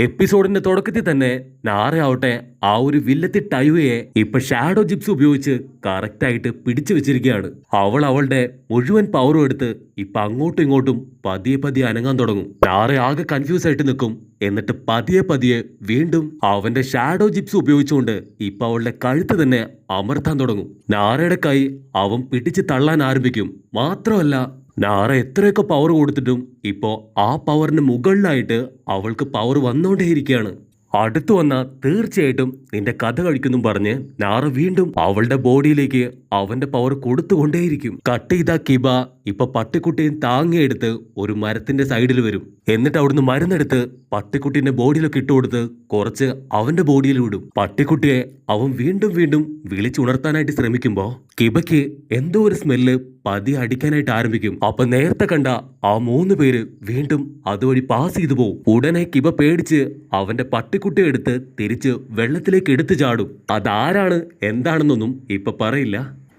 എപ്പിസോഡിന്റെ തുടക്കത്തിൽ തന്നെ നാറയാവട്ടെ ആ ഒരു വില്ലത്തി ടൈവയെ ഇപ്പൊ ഷാഡോ ജിപ്സ് ഉപയോഗിച്ച് കറക്റ്റ് ആയിട്ട് പിടിച്ചു വെച്ചിരിക്കുകയാണ്. അവൾ അവളുടെ മുഴുവൻ പവറും എടുത്ത് ഇപ്പൊ അങ്ങോട്ടും ഇങ്ങോട്ടും പതിയെ പതിയെ അനങ്ങാൻ തുടങ്ങും. നാറ ആകെ കൺഫ്യൂസ് ആയിട്ട് നിൽക്കും. എന്നിട്ട് പതിയെ പതിയെ വീണ്ടും അവന്റെ ഷാഡോ ജിപ്സ് ഉപയോഗിച്ചുകൊണ്ട് ഇപ്പൊ അവളുടെ കഴുത്ത് തന്നെ അമർത്താൻ തുടങ്ങും. നാറയുടെ കൈ അവൻ പിടിച്ച് തള്ളാൻ ആരംഭിക്കും. മാത്രമല്ല നാറ എത്രയൊക്കെ പവർ കൊടുത്തിട്ടും ഇപ്പോ ആ പവറിന് മുകളിലായിട്ട് അവൾക്ക് പവർ വന്നുകൊണ്ടേയിരിക്കുകയാണ്. അടുത്തു വന്ന തീർച്ചയായിട്ടും നിന്റെ കഥ കഴിക്കുന്നു പറഞ്ഞ് നാറ വീണ്ടും അവളുടെ ബോഡിയിലേക്ക് അവന്റെ പവർ കൊടുത്തുകൊണ്ടേയിരിക്കും. കട്ട് ചെയ്ത കിബ ഇപ്പൊ പട്ടിക്കുട്ടിയെ താങ്ങിയെടുത്ത് ഒരു മരത്തിന്റെ സൈഡിൽ വരും. എന്നിട്ട് അവിടുന്ന് മരുന്നെടുത്ത് പട്ടിക്കുട്ടീന്റെ ബോഡിയിലൊക്കെ ഇട്ടുകൊടുത്ത് കുറച്ച് അവന്റെ ബോഡിയിൽ വിടും. പട്ടിക്കുട്ടിയെ അവൻ വീണ്ടും വീണ്ടും വിളിച്ചുണർത്താനായിട്ട് ശ്രമിക്കുമ്പോ കിബയ്ക്ക് എന്തോ ഒരു സ്മെല്ല് പതിയെ അടിക്കാനായിട്ട് ആരംഭിക്കും. അപ്പൊ നേരത്തെ കണ്ട ആ 3 പേര് വീണ്ടും അതുവഴി പാസ് ചെയ്തു പോകും. ഉടനെ കിബ പേടിച്ച് അവന്റെ പട്ടിക്കുട്ടിയെ എടുത്ത് തിരിച്ച് വെള്ളത്തിലേക്ക് എടുത്തു ചാടും. അതാരാണ് എന്താണെന്നൊന്നും ഇപ്പൊ പറയില്ല.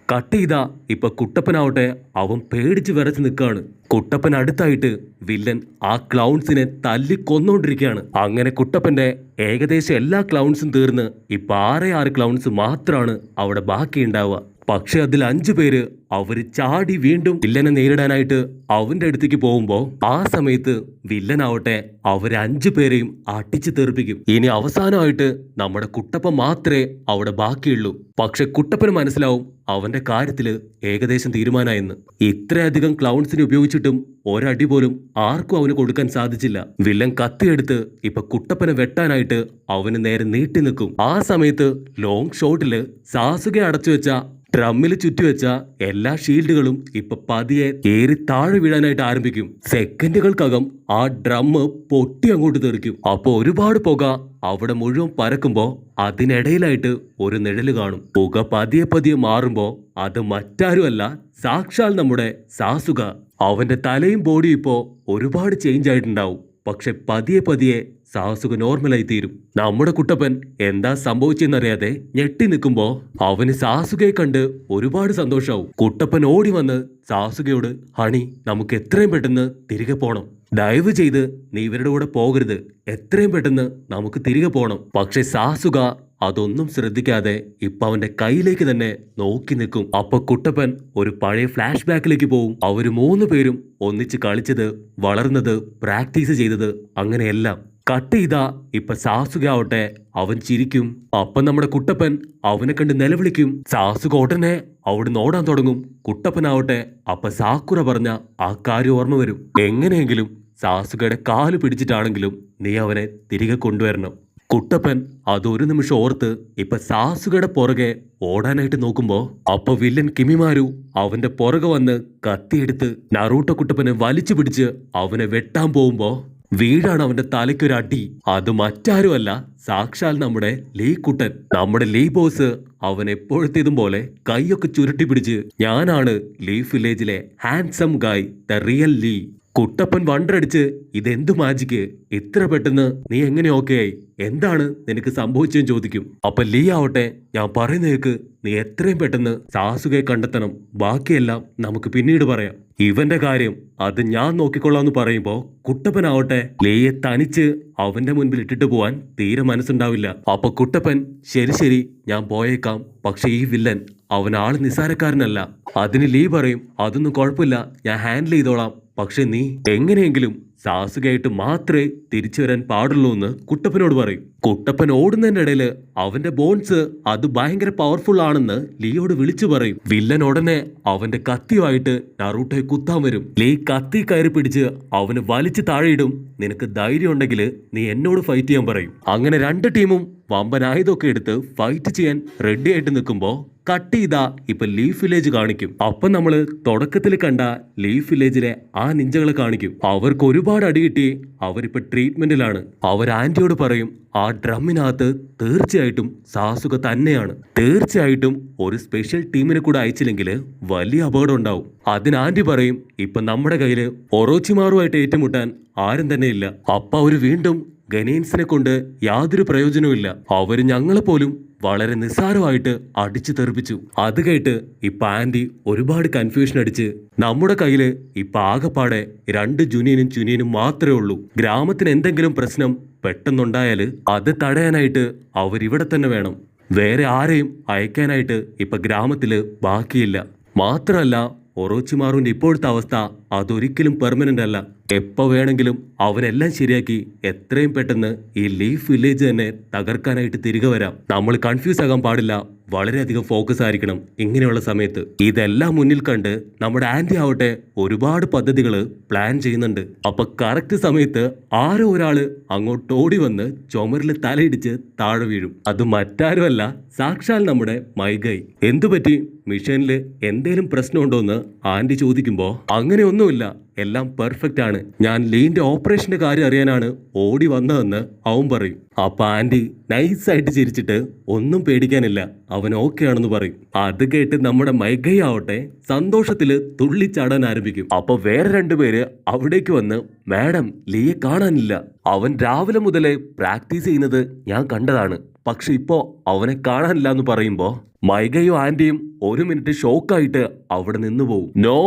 കട്ട് ചെയ്താ ഇപ്പൊ കുട്ടപ്പനാവട്ടെ അവൻ പേടിച്ച് വിറച്ച് നിൽക്കുകയാണ്. കുട്ടപ്പൻ അടുത്തായിട്ട് വില്ലൻ ആ ക്ലൗൺസിനെ തല്ലി കൊന്നോണ്ടിരിക്കുകയാണ്. അങ്ങനെ കുട്ടപ്പന്റെ ഏകദേശം എല്ലാ ക്ലൗൺസും തീർന്ന് ഇപ്പൊ 6 ക്ലൗൺസ് മാത്രമാണ് അവിടെ ബാക്കിയുണ്ടാവുക. പക്ഷെ അതിൽ 5 പേര് അവര് ചാടി വീണ്ടും വില്ലനെ നേരിടാനായിട്ട് അവന്റെ അടുത്തേക്ക് പോകുമ്പോ ആ സമയത്ത് വില്ലനാവട്ടെ അവര് 5 പേരെയും അടിച്ചു തെറിപ്പിക്കും. ഇനി അവസാനമായിട്ട് നമ്മുടെ കുട്ടപ്പൻ മാത്രമേ അവിടെ ബാക്കിയുള്ളൂ. പക്ഷെ കുട്ടപ്പന് മനസ്സിലാവും അവന്റെ കാര്യത്തില് ഏകദേശം തീരുമാനമായെന്ന്. ഇത്രയധികം ക്ലൗൺസിനെ ഉപയോഗിച്ചിട്ടും ഒരടി പോലും ആർക്കും അവന് കൊടുക്കാൻ സാധിച്ചില്ല. വില്ലൻ കത്തിയെടുത്ത് ഇപ്പൊ കുട്ടപ്പനെ വെട്ടാനായിട്ട് അവന് നേരെ നീട്ടി നിൽക്കും. ആ സമയത്ത് ലോങ് ഷോട്ടില് സാസുകെ അടച്ചു വെച്ച ഡ്രമ്മിൽ ചുറ്റിവെച്ച എല്ലാ ഷീൽഡുകളും ഇപ്പൊ പതിയെ ഏറി താഴെ വീഴാനായിട്ട് ആരംഭിക്കും. സെക്കൻഡുകൾക്കകം ആ ഡ്രമ്മ് പൊട്ടി അങ്ങോട്ട് തെറിക്കും. അപ്പൊ ഒരുപാട് പുക അവിടെ മുഴുവൻ പരക്കുമ്പോ അതിനിടയിലായിട്ട് ഒരു നിഴല് കാണും. പുക പതിയെ പതിയെ മാറുമ്പോ അത് മറ്റാരുമല്ല, സാക്ഷാൽ നമ്മുടെ സാസുക. അവന്റെ തലയും ബോഡിയും ഇപ്പോ ഒരുപാട് ചേഞ്ച് ആയിട്ടുണ്ടാവും. പക്ഷെ പതിയെ പതിയെ സാസുക നോർമലായി തീരും. നമ്മുടെ കുട്ടപ്പൻ എന്താ സംഭവിച്ചെന്നറിയാതെ ഞെട്ടി നിൽക്കുമ്പോ അവന് സാസുകയെ കണ്ട് ഒരുപാട് സന്തോഷാവും. കുട്ടപ്പൻ ഓടി വന്ന് സാസുകയോട്, ഹണി നമുക്ക് എത്രയും പെട്ടെന്ന് തിരികെ പോണം, ദയവ് ചെയ്ത് നീ ഇവരുടെ കൂടെ പോകരുത്, എത്രയും പെട്ടെന്ന് നമുക്ക് തിരികെ പോണം. പക്ഷെ സാസുക അതൊന്നും ശ്രദ്ധിക്കാതെ ഇപ്പൊ അവന്റെ കയ്യിലേക്ക് തന്നെ നോക്കി നിൽക്കും. അപ്പൊ കുട്ടപ്പൻ ഒരു പഴയ ഫ്ലാഷ് ബാക്കിലേക്ക് പോവും. അവര് 3 പേരും ഒന്നിച്ച് കളിച്ചത്, വളർന്നത്, പ്രാക്ടീസ് ചെയ്തത്, അങ്ങനെയെല്ലാം. കട്ട് ചെയ്താ ഇപ്പൊ സാസുക ആവട്ടെ അവൻ ചിരിക്കും. അപ്പൊ നമ്മുടെ കുട്ടപ്പൻ അവനെ കണ്ട് നിലവിളിക്കും. സാസുക ഉടനെ അവിടുന്ന് ഓടാൻ തുടങ്ങും. കുട്ടപ്പനാവട്ടെ അപ്പൊ സാക്കുറ പറഞ്ഞ ആ കാര്യം ഓർമ്മ വരും. എങ്ങനെയെങ്കിലും സാസുകയുടെ കാല് പിടിച്ചിട്ടാണെങ്കിലും നീ അവനെ തിരികെ കൊണ്ടുവരണം. കുട്ടപ്പൻ അതൊരു നിമിഷം ഓർത്ത് ഇപ്പൊ സാസുകയുടെ പുറകെ ഓടാനായിട്ട് നോക്കുമ്പോ അപ്പൊ വില്ലൻ കിമിമാരു അവന്റെ പുറകെ വന്ന് കത്തിയെടുത്ത് നറൂട്ടോ കുട്ടപ്പനെ വലിച്ചു പിടിച്ച് അവനെ വെട്ടാൻ പോകുമ്പോ വീഴാണ് അവന്റെ തലയ്ക്കൊരടി. അത് മറ്റാരുമല്ല, സാക്ഷാൽ നമ്മുടെ ലീ കുട്ടൻ. നമ്മുടെ ലീ ബോസ് അവൻ എപ്പോഴത്തേതും പോലെ കൈയൊക്കെ ചുരുട്ടി പിടിച്ച്, ഞാനാണ് ലീഫ് വില്ലേജിലെ handsome guy, the real Lee. Kuttappan വണ്ടടിച്ച് ഇതെന്തു മാജിക്ക്, ഇത്ര പെട്ടെന്ന് നീ എങ്ങനെ ഓക്കെ ആയി, എന്താണ് നിനക്ക് സംഭവിച്ചെന്ന് ചോദിക്കും. അപ്പൊ ലീ ആവട്ടെ, ഞാൻ പറയുന്നേക്ക് നീ എത്രയും പെട്ടെന്ന് സാസുകയെ കണ്ടെത്തണം, ബാക്കിയെല്ലാം നമുക്ക് പിന്നീട് പറയാം, ഇവന്റെ കാര്യം അത് ഞാൻ നോക്കിക്കൊള്ളാന്ന് പറയുമ്പോ കുട്ടപ്പനാവട്ടെ ലീയെ തനിച്ച് അവന്റെ മുൻപിൽ ഇട്ടിട്ട് പോവാൻ തീരെ മനസ്സുണ്ടാവില്ല. അപ്പൊ കുട്ടപ്പൻ, ശരി ശരി ഞാൻ പോയേക്കാം, പക്ഷെ ഈ വില്ലൻ അവൻ ആള് നിസ്സാരക്കാരനല്ല. അതിന് ലീ പറയും, അതൊന്നും കുഴപ്പമില്ല, ഞാൻ ഹാൻഡിൽ ചെയ്തോളാം, പക്ഷെ നീ എങ്ങനെയെങ്കിലും സാസുകയായിട്ട് മാത്രമേ തിരിച്ചു വരാൻ പാടുള്ളൂ എന്ന് കുട്ടപ്പനോട് പറയും. കുട്ടപ്പൻ ഓടുന്നതിന്റെ ഇടയില് അവന്റെ ബോൺസ് അത് ഭയങ്കര പവർഫുൾ ആണെന്ന് ലീയോട് വിളിച്ചു പറയും. വില്ലൻ ഉടനെ അവന്റെ കത്തിയുമായിട്ട് നറൂട്ടോയെ കുത്താൻ വരും. ലീ കത്തി കയറി പിടിച്ച് അവന് വലിച്ചു താഴെയിടും. നിനക്ക് ധൈര്യം ഉണ്ടെങ്കിൽ നീ എന്നോട് ഫൈറ്റ് ചെയ്യാൻ പറയും. അങ്ങനെ 2 ടീമും വമ്പൻ ആയുധമൊക്കെ എടുത്ത് ഫൈറ്റ് ചെയ്യാൻ റെഡി ആയിട്ട് നിൽക്കുമ്പോ കട്ട് ചെയ്താ ഇപ്പൊ ലീഫ് വില്ലേജ് കാണിക്കും. അപ്പൊ നമ്മള് തുടക്കത്തിൽ കണ്ട ലീഫ് വില്ലേജിലെ ആ നിഞ്ചകളെ കാണിക്കും. അവർക്ക് ഒരുപാട് അടി കിട്ടി അവരിപ്പോ ട്രീറ്റ്മെന്റിലാണ്. അവർ ആന്റിയോട് പറയും, ആ ഡ്രമ്മിനകത്ത് തീർച്ചയായിട്ടും സാസുക തന്നെയാണ്, തീർച്ചയായിട്ടും ഒരു സ്പെഷ്യൽ ടീമിനെ കൂടെ അയച്ചില്ലെങ്കിൽ വലിയ അപകടം ഉണ്ടാവും. അതിന് ആന്റി പറയും, ഇപ്പൊ നമ്മുടെ കയ്യില് ഒറോച്ചിമാറുമായിട്ട് ഏറ്റുമുട്ടാൻ ആരും തന്നെ ഇല്ല. അപ്പൊ അവര് വീണ്ടും ഗനേൻസിനെ കൊണ്ട് യാതൊരു പ്രയോജനവുമില്ല. അവര് ഞങ്ങളെ പോലും വളരെ നിസ്സാരമായിട്ട് അടിച്ചു തെറിപ്പിച്ചു. അത് കേട്ട് ഇപ്പൊ ആന്റി ഒരുപാട് കൺഫ്യൂഷൻ അടിച്ച് നമ്മുടെ കയ്യില് ഇപ്പൊ ആകെപ്പാടെ 2 ജുനിയനും മാത്രമേ ഉള്ളൂ. ഗ്രാമത്തിന് എന്തെങ്കിലും പ്രശ്നം പെട്ടെന്നുണ്ടായാല് അത് തടയാനായിട്ട് അവരിവിടെ തന്നെ വേണം. വേറെ ആരെയും അയക്കാനായിട്ട് ഇപ്പൊ ഗ്രാമത്തില് ബാക്കിയില്ല. മാത്രമല്ല ഒറോച്ചിമാറുവിന്റെ ഇപ്പോഴത്തെ അവസ്ഥ അതൊരിക്കലും പെർമനന്റ് അല്ല. എപ്പോ വേണമെങ്കിലും അവനെല്ലാം ശരിയാക്കി എത്രയും പെട്ടെന്ന് ഈ ലീഫ് വില്ലേജ് തന്നെ തകർക്കാനായിട്ട് തിരികെ വരാം. നമ്മൾ കൺഫ്യൂസ് ആകാൻ പാടില്ല. വളരെയധികം ഫോക്കസ് ആയിരിക്കണം ഇങ്ങനെയുള്ള സമയത്ത്. ഇതെല്ലാം മുന്നിൽ കണ്ട് നമ്മുടെ ആന്റി ആവട്ടെ ഒരുപാട് പദ്ധതികൾ പ്ലാൻ ചെയ്യുന്നുണ്ട്. അപ്പൊ കറക്റ്റ് സമയത്ത് ആരോ ഒരാള് അങ്ങോട്ട് ഓടി വന്ന് ചുമരിൽ തലയിടിച്ച് താഴെ വീഴും. അത് മറ്റാരുമല്ല, സാക്ഷാൽ നമ്മുടെ മൈഗൈ. എന്തുപറ്റി, മിഷനിൽ എന്തേലും പ്രശ്നമുണ്ടോന്ന് ആന്റി ചോദിക്കുമ്പോ അങ്ങനെയൊന്നുമില്ല, എല്ലാം പെർഫെക്റ്റ് ആണ്, ഞാൻ ലീന്റെ ഓപ്പറേഷന്റെ കാര്യം അറിയാനാണ് ഓടി വന്നതെന്ന് അവൻ പറയും. അപ്പൊ ആന്റി നൈസായിട്ട് ചിരിച്ചിട്ട് ഒന്നും പേടിക്കാനില്ല, അവൻ ഓക്കെ ആണെന്ന് പറയും. അത് കേട്ട് നമ്മുടെ മൈഗൈ ആവട്ടെ സന്തോഷത്തില് തുള്ളിച്ചാടാൻ ആരംഭിക്കും. അപ്പൊ വേറെ 2 പേര് അവിടേക്ക് വന്ന്, മാഡം ലീയെ കാണാനില്ല, അവൻ രാവിലെ മുതലേ പ്രാക്ടീസ് ചെയ്യുന്നത് ഞാൻ കണ്ടതാണ്, പക്ഷെ ഇപ്പോ അവനെ കാണാനില്ല എന്ന് പറയുമ്പോ മൈഗയും ആന്റിയും 1 മിനിറ്റ് ഷോക്കായിട്ട് അവിടെ നിന്ന് പോവും. നോ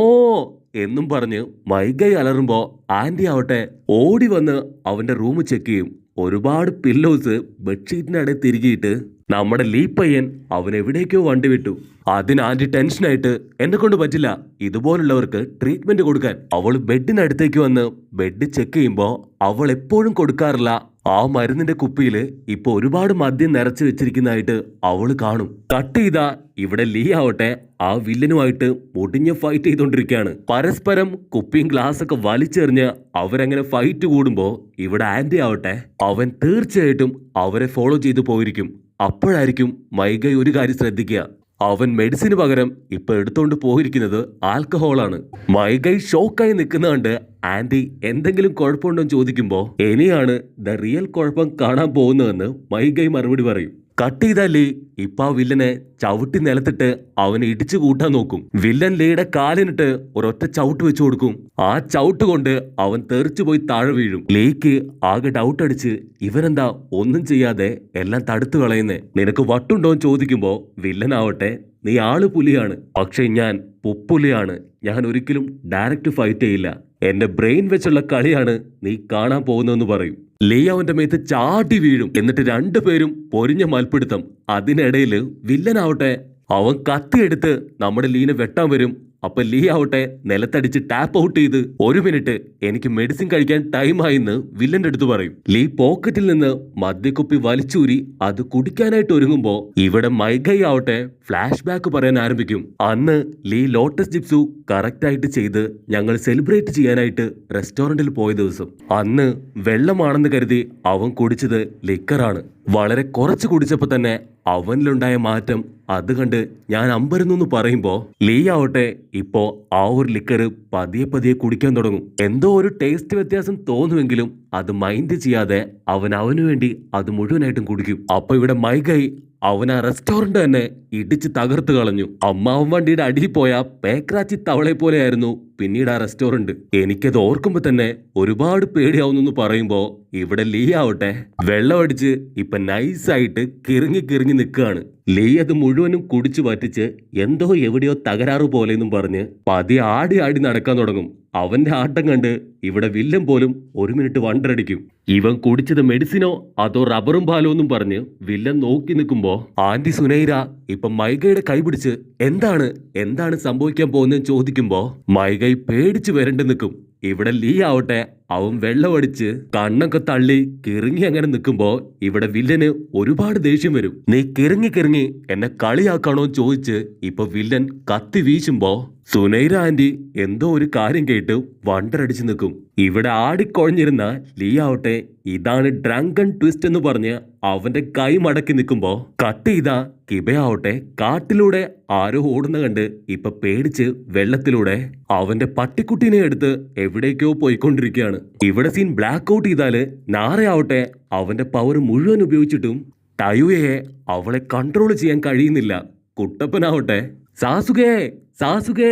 എന്നും പറഞ്ഞ് മൈഗൈ അലറുമ്പോ ആന്റി ആവട്ടെ ഓടി വന്ന് അവന്റെ റൂം ചെക്ക് ചെയ്യും. ഒരുപാട് പില്ലോസ് ബെഡ്ഷീറ്റിനടെ തിരികിയിട്ട് നമ്മുടെ ലീ പയ്യൻ അവൻ എവിടേക്കോ വണ്ടി വിട്ടു. അതിന് ആന്റി ടെൻഷനായിട്ട്, എന്നെ കൊണ്ട് പറ്റില്ല ഇതുപോലുള്ളവർക്ക് ട്രീറ്റ്മെന്റ് കൊടുക്കാൻ. അവൾ ബെഡിനടുത്തേക്ക് വന്ന് ബെഡ് ചെക്ക് ചെയ്യുമ്പോ അവൾ എപ്പോഴും കൊടുക്കാറില്ല ആ മരുന്നിന്റെ കുപ്പിയില് ഇപ്പൊ ഒരുപാട് മദ്യം നിറച്ചു വെച്ചിരിക്കുന്നതായിട്ട് അവള് കാണും. കട്ട് ചെയ്താ ഇവിടെ ലീ ആവട്ടെ ആ വില്ലനുമായിട്ട് മുടിഞ്ഞ ഫൈറ്റ് ചെയ്തോണ്ടിരിക്കുകയാണ്. പരസ്പരം കുപ്പിയും ഗ്ലാസ് ഒക്കെ വലിച്ചെറിഞ്ഞ് അവരങ്ങനെ ഫൈറ്റ് കൂടുമ്പോ ഇവിടെ ആന്റി ആവട്ടെ അവൻ തീർച്ചയായിട്ടും അവരെ ഫോളോ ചെയ്തു പോയിരിക്കും. അപ്പോഴായിരിക്കും മൈഗൈ ഒരു കാര്യം ശ്രദ്ധിക്കുക, അവൻ മെഡിസിന് പകരം ഇപ്പൊ എടുത്തോണ്ട് പോയിരിക്കുന്നത് ആൽക്കഹോളാണ്. മൈഗൈ ഷോക്കായി നിൽക്കുന്ന കണ്ട് ആന്റി എന്തെങ്കിലും കുഴപ്പമുണ്ടോ ചോദിക്കുമ്പോ ഇനിയാണ് ദ റിയൽ കുഴപ്പം കാണാൻ പോകുന്നതെന്ന് മൈഗൈ മറുപടി പറയും. കട്ട് ചെയ്താലേ ഇപ്പൊ ആ വില്ലനെ ചവിട്ടി നിലത്തിട്ട് അവനെ ഇടിച്ചു കൂട്ടാൻ നോക്കും. വില്ലൻ ലീയുടെ കാലിനിട്ട് ഒരൊറ്റ ചവിട്ട് വെച്ചു കൊടുക്കും. ആ ചവിട്ട് കൊണ്ട് അവൻ തെറിച്ചു പോയി താഴെ വീഴും. ലീക്ക് ആകെ ഡൗട്ട് അടിച്ച് ഇവനെന്താ ഒന്നും ചെയ്യാതെ എല്ലാം തടുത്തു കളയുന്നേ, നിനക്ക് വട്ടുണ്ടോന്ന് ചോദിക്കുമ്പോ വില്ലനാവട്ടെ നീ ആള് പുലിയാണ്, പക്ഷെ ഞാൻ പുപ്പുലിയാണ്, ഞാൻ ഒരിക്കലും ഡയറക്റ്റ് ഫൈറ്റ് ചെയ്യില്ല, എന്റെ ബ്രെയിൻ വെച്ചുള്ള കളിയാണ് നീ കാണാൻ പോകുന്നതെന്ന് പറയും. ലീ അവന്റെ മേത്ത് ചാടി വീഴും. എന്നിട്ട് 2 പേരും പൊരിഞ്ഞ മൽപ്പിടുത്തം. അതിനിടയിൽ വില്ലനാവട്ടെ അവൻ കത്തിയെടുത്ത് നമ്മുടെ ലീനെ വെട്ടാൻ വരും. അപ്പൊ ലീ ആവട്ടെ നിലത്തടിച്ച് ടാപ്പ് ഔട്ട് ചെയ്ത് 1 മിനിറ്റ് എനിക്ക് മെഡിസിൻ കഴിക്കാൻ ടൈമായിന്ന് വില്ലന്റെ അടുത്ത് പറയും. ലീ പോക്കറ്റിൽ നിന്ന് മദ്യക്കുപ്പി വലിച്ചൂരി അത് കുടിക്കാനായിട്ട് ഒരുങ്ങുമ്പോ ഇവിടെ മൈഗൈ ആവട്ടെ ഫ്ലാഷ് ബാക്ക് പറയാൻ ആരംഭിക്കും. അന്ന് ലീ ലോട്ടസ് ജിപ്സു കറക്റ്റ് ആയിട്ട് ചെയ്ത് ഞങ്ങൾ സെലിബ്രേറ്റ് ചെയ്യാനായിട്ട് റെസ്റ്റോറന്റിൽ പോയ ദിവസം. അന്ന് വെള്ളമാണെന്ന് കരുതി അവൻ കുടിച്ചത് ലിക്കറാണ്. വളരെ കുറച്ച് കുടിച്ചപ്പോ തന്നെ അവനിലുണ്ടായ മാറ്റം അത് കണ്ട് ഞാൻ അമ്പരന്നു പറയുമ്പോ ലീ ആവട്ടെ ഇപ്പോ ആ ഒരു ലിക്കർ പതിയെ പതിയെ കുടിക്കാൻ തുടങ്ങും. എന്തോ ഒരു ടേസ്റ്റ് വ്യത്യാസം തോന്നുമെങ്കിലും അത് മൈൻഡ് ചെയ്യാതെ അവനു വേണ്ടി അത് മുഴുവനായിട്ടും കുടിക്കും. അപ്പൊ ഇവിടെ മൈഗൈ അവൻ ആ റെസ്റ്റോറന്റ് തന്നെ ഇടിച്ച് തകർത്ത് കളഞ്ഞു. അമ്മാവൻ വണ്ടിയുടെ അടിയിൽ പോയ പേക്രാച്ചി തവളെ പോലെയായിരുന്നു പിന്നീട് ആ റെസ്റ്റോറന്റ്. എനിക്കത് ഓർക്കുമ്പോ തന്നെ ഒരുപാട് പേടിയാവുന്നു പറയുമ്പോ ഇവിടെ ലീ ആവട്ടെ വെള്ളമടിച്ച് ഇപ്പൊ നൈസായിട്ട് കിറങ്ങി കിറങ്ങി നിൽക്കുകയാണ്. ലീ അത് മുഴുവനും കുടിച്ചു പറ്റിച്ച് എന്തോ എവിടെയോ തകരാറ് പോലെയെന്നും പറഞ്ഞ് പതിയെ ആടി ആടി നടക്കാൻ തുടങ്ങും. അവന്റെ ആട്ടം കണ്ട് ഇവിടെ വില്ലൻ പോലും 1 മിനിറ്റ് വണ്ടടിക്കും. ഇവൻ കുടിച്ചത് മെഡിസിനോ അതോ റബ്ബറും പാലോ എന്നും പറഞ്ഞ് വില്ലൻ നോക്കി നിൽക്കുമ്പോ ആന്റി സുനൈര ഇപ്പൊ മൈഗയുടെ കൈ പിടിച്ച് എന്താണ് സംഭവിക്കാൻ പോകുന്നതെന്ന് ചോദിക്കുമ്പോ മൈഗൈ പേടിച്ചു വരണ്ട് നിൽക്കും. ഇവിടെ ലീ ആവട്ടെ അവൻ വെള്ളമടിച്ച് കണ്ണൊക്കെ തള്ളി കിറങ്ങി അങ്ങനെ നിൽക്കുമ്പോ ഇവിടെ വില്ലന് ഒരുപാട് ദേഷ്യം വരും. നീ കിറങ്ങി എന്നെ കളിയാക്കാണോ ചോദിച്ച് ഇപ്പൊ വില്ലൻ കത്തി വീശുമ്പോ സുനൈര ആന്റി എന്തോ ഒരു കാര്യം കേട്ട് വണ്ടറടിച്ചു നിൽക്കും. ഇവിടെ ആടിക്കൊഴഞ്ഞിരുന്ന ലീ ആവട്ടെ ഇതാണ് ഡ്രങ്കൺ ട്വിസ്റ്റ് എന്ന് പറഞ്ഞ് അവന്റെ കൈ മടക്കി നിൽക്കുമ്പോ കട്ട് ചെയ്ത കിബയാവട്ടെ കാട്ടിലൂടെ ആരോ ഓടുന്ന കണ്ട് ഇപ്പൊ പേടിച്ച് വെള്ളത്തിലൂടെ അവന്റെ പട്ടിക്കുട്ടീനെ എടുത്ത് എവിടേക്കോ പോയിക്കൊണ്ടിരിക്കുകയാണ്. ഇവിടെ സീൻ ബ്ലാക്ക് ഔട്ട് ചെയ്താല് നാറയാവട്ടെ അവന്റെ പവർ മുഴുവൻ ഉപയോഗിച്ചിട്ടും ടയുയെ അവളെ കൺട്രോൾ ചെയ്യാൻ കഴിയുന്നില്ല. കുട്ടപ്പനാവട്ടെ സാസുകേ സാസുകേ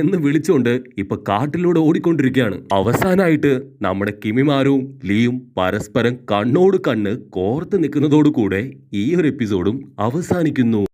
എന്ന് വിളിച്ചുകൊണ്ട് ഇപ്പൊ കാട്ടിലൂടെ ഓടിക്കൊണ്ടിരിക്കുകയാണ്. അവസാനായിട്ട് നമ്മുടെ കിമിമാരും ലീയും പരസ്പരം കണ്ണോട് കണ്ണ് കോർത്ത് നിൽക്കുന്നതോടുകൂടെ ഈ ഒരു എപ്പിസോഡും അവസാനിക്കുന്നു.